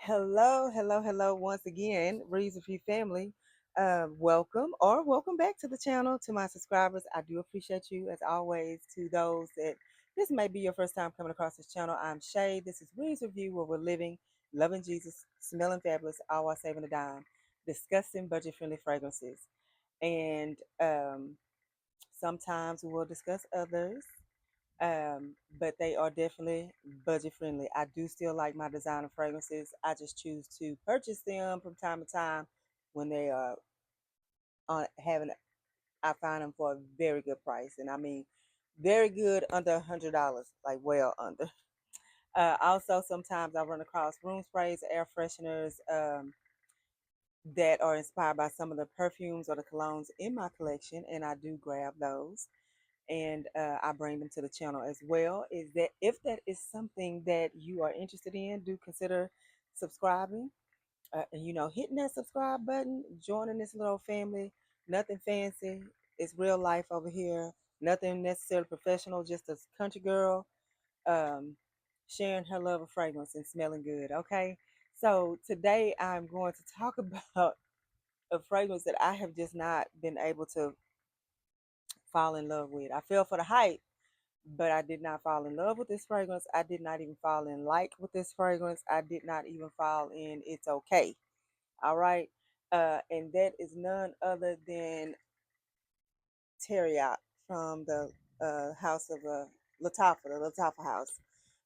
Hello, hello, hello once again, Reason for You family. Welcome back to the channel. To my subscribers, I do appreciate you as always. To those that this may be your first time coming across this channel, I'm Shay. This is Reason for You, where we're living, loving Jesus, smelling fabulous, all while saving a dime, discussing budget-friendly fragrances, and sometimes we will discuss others, but they are definitely budget friendly. I do still like my designer fragrances. I just choose to purchase them from time to time when they are on having. I find them for a very good price, and I mean very good, under $100, like well under. Also, sometimes I run across room sprays, air fresheners that are inspired by some of the perfumes or the colognes in my collection, and I do grab those and I bring them to the channel as well. Is that if that is something that you are interested in, do consider subscribing. Hitting that subscribe button, joining this little family. Nothing fancy. It's real life over here. Nothing necessarily professional. Just a country girl um, sharing her love of fragrance and smelling good. Okay. So today I'm going to talk about a fragrance that I have just not been able to fall in love with. I fell for the hype, but I did not fall in love with this fragrance. I did not even fall in like with this fragrance. I did not even fall in it's okay. All right. And that is none other than Teriaq from the house of Lattafa, the Lattafa house.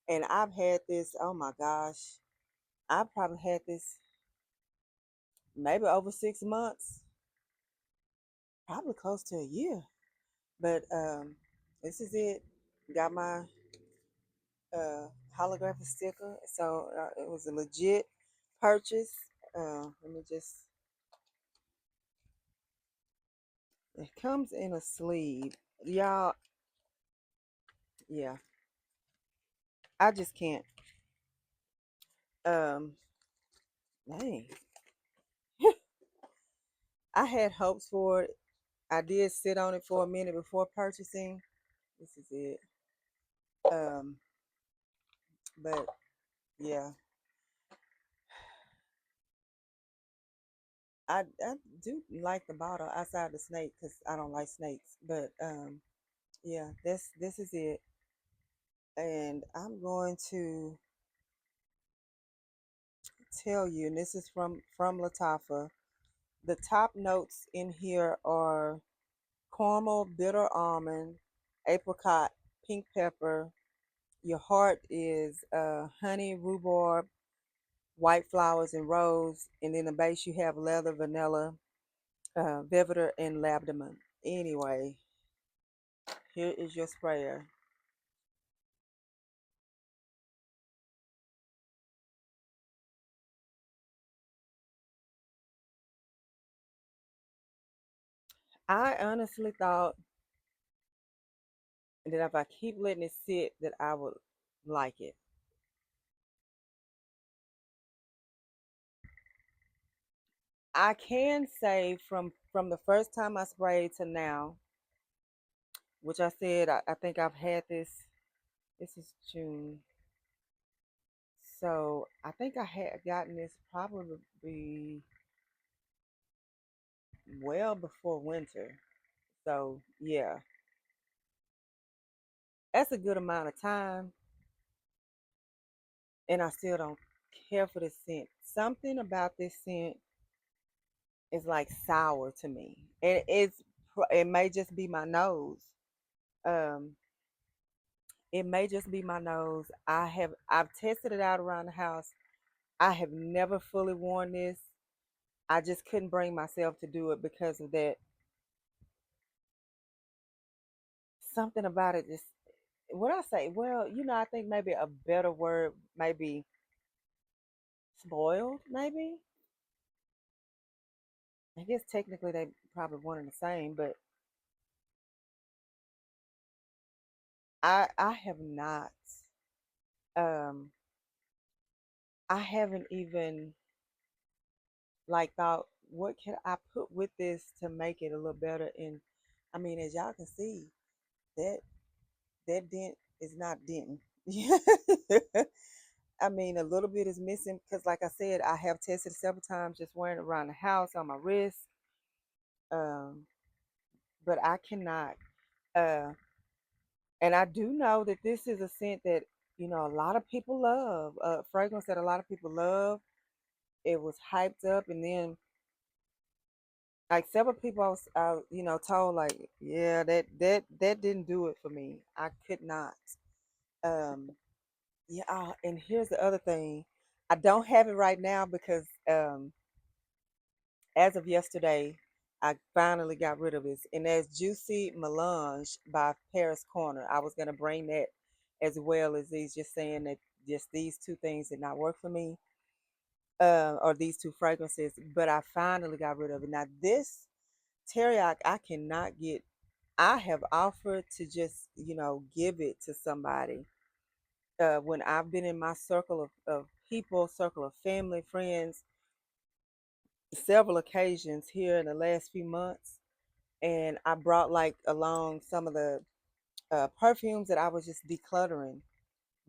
And I've had this, oh my gosh, I probably had this maybe over 6 months, probably close to a year. But this is it. Got my holographic sticker. So it was a legit purchase. Let me just, it comes in a sleeve. Y'all, yeah, I just can't. Um, Dang. I had hopes for it. I did sit on it for a minute before purchasing. This is it. Um, but yeah, I do like the bottle outside the snake because I don't like snakes. But yeah, this is it. And I'm going to tell you, and this is from Lattafa. The top notes in here are caramel, bitter almond, apricot, pink pepper. Your heart is honey, rhubarb, white flowers, and rose. And in the base, you have leather, vanilla, vetiver, and labdanum. Anyway, here is your sprayer. I honestly thought that if I keep letting it sit, that I would like it. I can say from the first time I sprayed to now, which I said I think I've had this. This is June, so I think I had gotten this probably well before winter. So yeah, that's a good amount of time, and I still don't care for this scent. Something about this scent is like sour to me, and it may just be my nose. Um, it may just be my nose. I've tested it out around the house. I have never fully worn this. I just couldn't bring myself to do it because of that. Something about it just, what I say, well, I think maybe a better word, maybe spoiled, maybe. I guess technically they probably one and the same, but I have not. Um, I haven't even like thought what can I put with this to make it a little better. And I mean, as y'all can see, that that dent is not denting. I I mean, a little bit is missing because, like I said, I have tested several times just wearing it around the house on my wrist. Um, but I cannot. Uh, and I do know that this is a scent that a lot of people love. Fragrance that a lot of people love. It was hyped up, and then like several people told like, yeah, that didn't do it for me. I could not. Um, yeah. And here's the other thing. I don't have it right now because as of yesterday, I finally got rid of it. And that's Juicy Melange by Paris Corner. I was gonna bring that as well as these, just saying that just these two things did not work for me, or these two fragrances. But I finally got rid of it. Now this Teriaq, I cannot get. I have offered to just give it to somebody. When I've been in my circle of people, circle of family, friends, several occasions here in the last few months, and I brought like along some of the perfumes that I was just decluttering.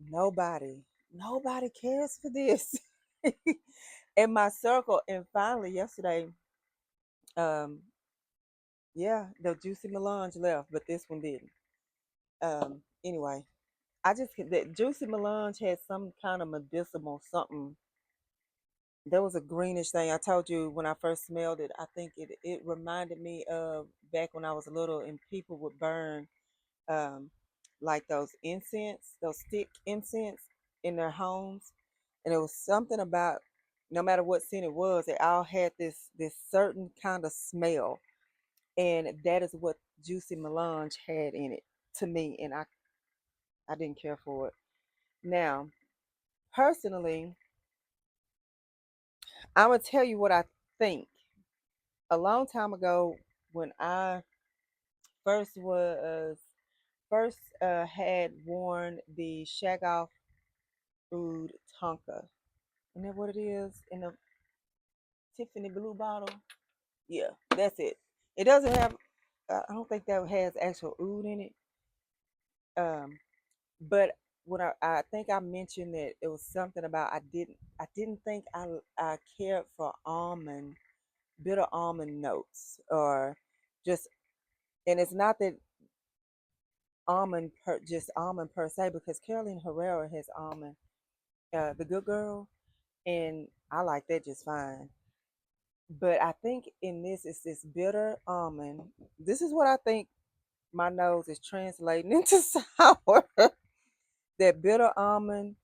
Nobody, nobody cares for this in my circle. And finally, yesterday, um, yeah, the Juicy Melange left, but this one didn't. Anyway, that Juicy Melange had some kind of medicinal something. There was a greenish thing. I told you when I first smelled it. I think it reminded me of back when I was little and people would burn um, like those incense, those stick incense in their homes, and it was something about no matter what scent it was, they all had this certain kind of smell, and that is what Juicy Melange had in it to me, and I didn't care for it. Now, personally, I'm gonna tell you what I think. A long time ago, when I first was first had worn the Shag Off Oud Tonka. Isn't that what it is in the Tiffany blue bottle? Yeah, that's it. It doesn't have. I don't think that has actual oud in it. Um, but when I think I mentioned that it was something about I didn't think I cared for bitter almond notes or just, and it's not that just almond per se, because Caroline Herrera has almond, the good girl, and I like that just fine. But I think in this it's this bitter almond. This is what I think my nose is translating into sour. That bitter almond,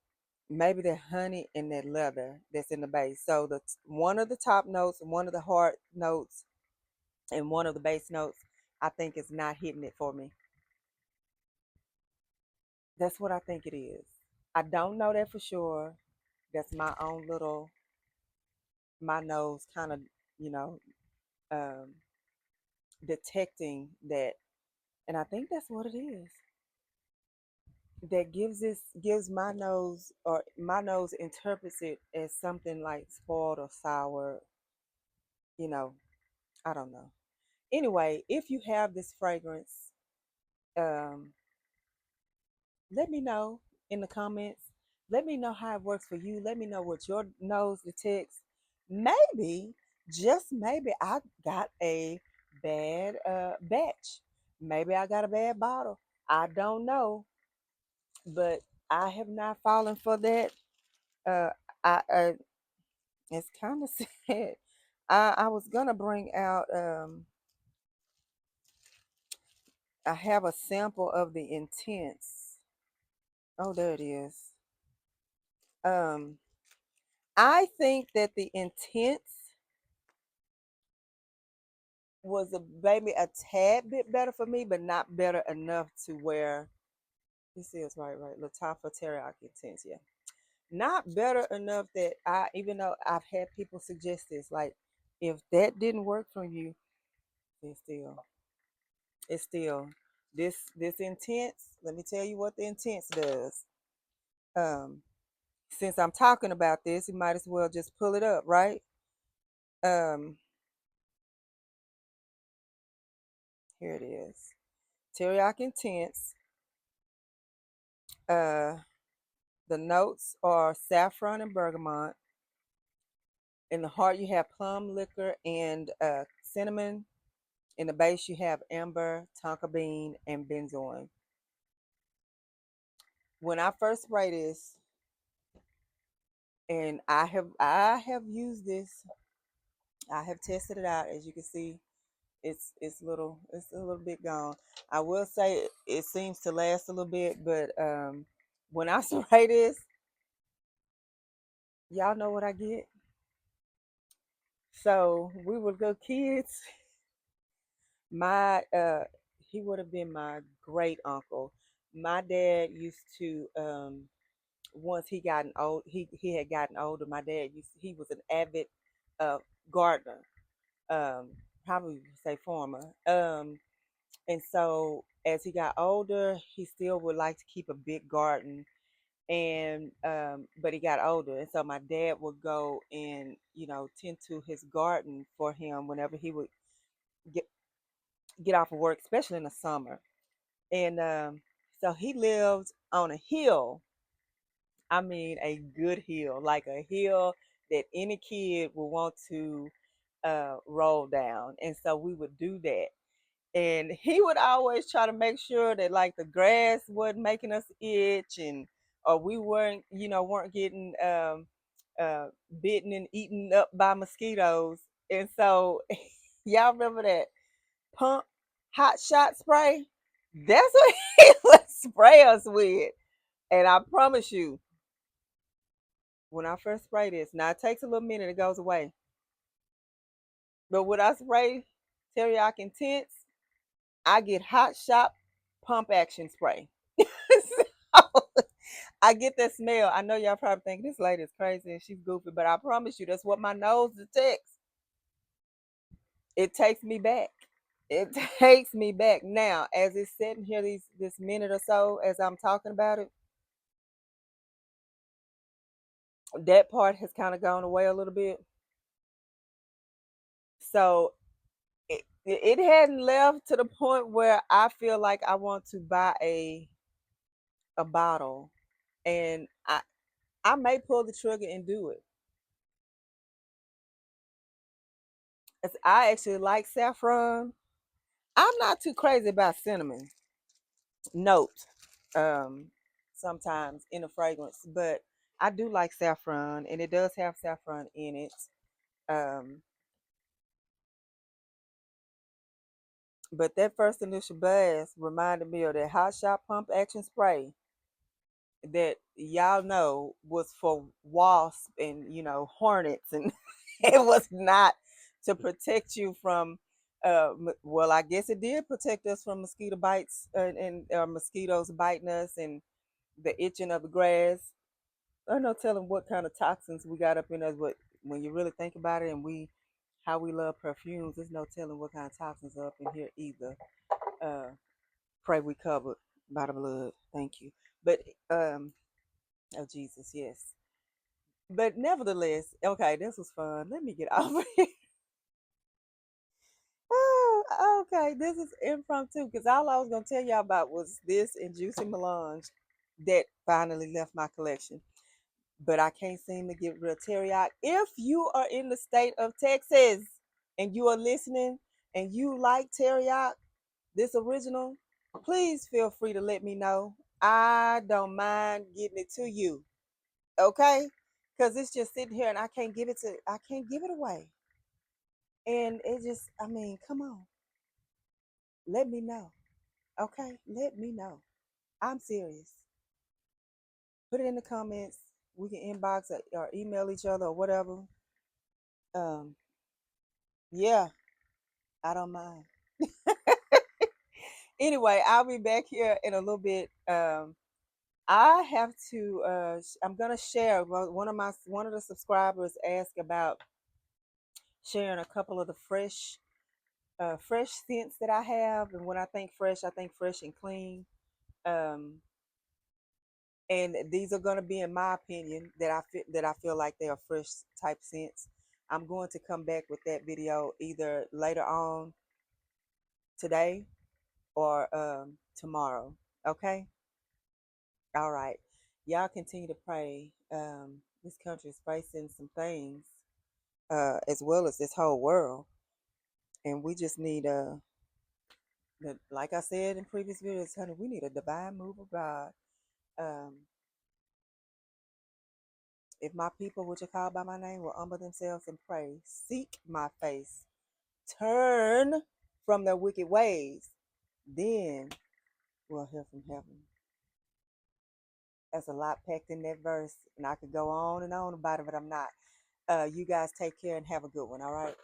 maybe that honey and that leather that's in the base. So the one of the top notes, one of the hard notes, and one of the base notes, I think is not hitting it for me. That's what I think it is. I don't know that for sure. That's my own little, my nose kind of, you know, um, detecting that, and I think that's what it is. That gives my nose interprets it as something like spoiled or sour. You know, I don't know. Anyway, if you have this fragrance, um, let me know in the comments. Let me know how it works for you. Let me know what your nose detects. Maybe, just maybe, I got a bad batch. Maybe I got a bad bottle. I don't know, but I have not fallen for that. Uh, I it's kind of sad. I was gonna bring out. I have a sample of the intense. Oh, there it is. Um, I think that the intense was maybe a tad bit better for me, but not better enough to where this is right. Lattafa Teriaq intense, yeah. Not better enough that even though I've had people suggest this, like if that didn't work for you, it's still, it's still this intense. Let me tell you what the intense does. Um, since I'm talking about this, you might as well just pull it up, right? Um, Here it is. Teriyaki Intense. Uh, The notes are saffron and bergamot. In the heart, you have plum liquor and cinnamon. In the base, you have amber, tonka bean, and benzoin. When I first spray this, and I have used this, I have tested it out. As you can see, it's a little bit gone. I will say it seems to last a little bit, but when I spray this, y'all know what I get. So we were good kids. My he would have been my great uncle. My dad used to once he had gotten older. My dad he was an avid uh gardener. Um Probably say farmer. And so as he got older, he still would like to keep a big garden, and but he got older, and so my dad would go and tend to his garden for him whenever he would get get off of work, especially in the summer. And so he lived on a hill. I mean, a good hill, like a hill that any kid would want to roll down. And so we would do that. And he would always try to make sure that like the grass wasn't making us itch, and or we weren't getting uh, bitten and eaten up by mosquitoes. And so y'all remember that pump hot shot spray? That's what he would spray us with. And I promise you, when I first spray this, now it takes a little minute, it goes away. But when I spray Teriaq Intense, I get hot shot pump action spray. So, I get that smell. I know y'all probably think this lady is crazy and she's goofy, but I promise you, that's what my nose detects. It takes me back. It takes me back. Now, as it's sitting here this minute or so, as I'm talking about it, that part has kind of gone away a little bit. So it hadn't left to the point where I feel like I want to buy a bottle, and I may pull the trigger and do it. As I actually like saffron. I'm not too crazy about cinnamon note sometimes in a fragrance, but I do like saffron, and it does have saffron in it. Um, but that first initial buzz reminded me of that hot shot pump action spray that y'all know was for wasps and hornets, and it was not to protect you from well, I guess it did protect us from mosquito bites, and mosquitoes biting us, and the itching of the grass. There's no telling what kind of toxins we got up in us, but when you really think about it, and how we love perfumes, there's no telling what kind of toxins are up in here either. uh Pray we covered by the blood. Thank you. But oh Jesus, yes. But nevertheless, okay, this was fun. Let me get off of here. Oh, okay, this is impromptu because all I was gonna tell y'all about was this and Juicy Melange that finally left my collection. But I can't seem to get rid of Teriaq. If you are in the state of Texas and you are listening and you like Teriaq, this original, please feel free to let me know. I don't mind getting it to you. Okay? Because it's just sitting here and I can't give it away. And it just, I mean, come on. Let me know. Okay? Let me know. I'm serious. Put it in the comments. We can inbox or email each other or whatever. Um, yeah, I don't mind. Anyway, I'll be back here in a little bit. I have to. I'm gonna share. Well, one of the subscribers asked about sharing a couple of the fresh scents that I have, and when I think fresh and clean. Um, and these are gonna be, in my opinion, that I feel like they are fresh type scents. I'm going to come back with that video either later on today or tomorrow. Okay. All right. y'all continue to pray. This country is facing some things, as well as this whole world, and we just need like I said in previous videos, honey, we need a divine move of God. Um, if my people, which are called by my name, will humble themselves and pray, seek my face, turn from their wicked ways, then we'll hear from heaven. That's a lot packed in that verse, and I could go on and on about it, but I'm not. You guys take care and have a good one, all right?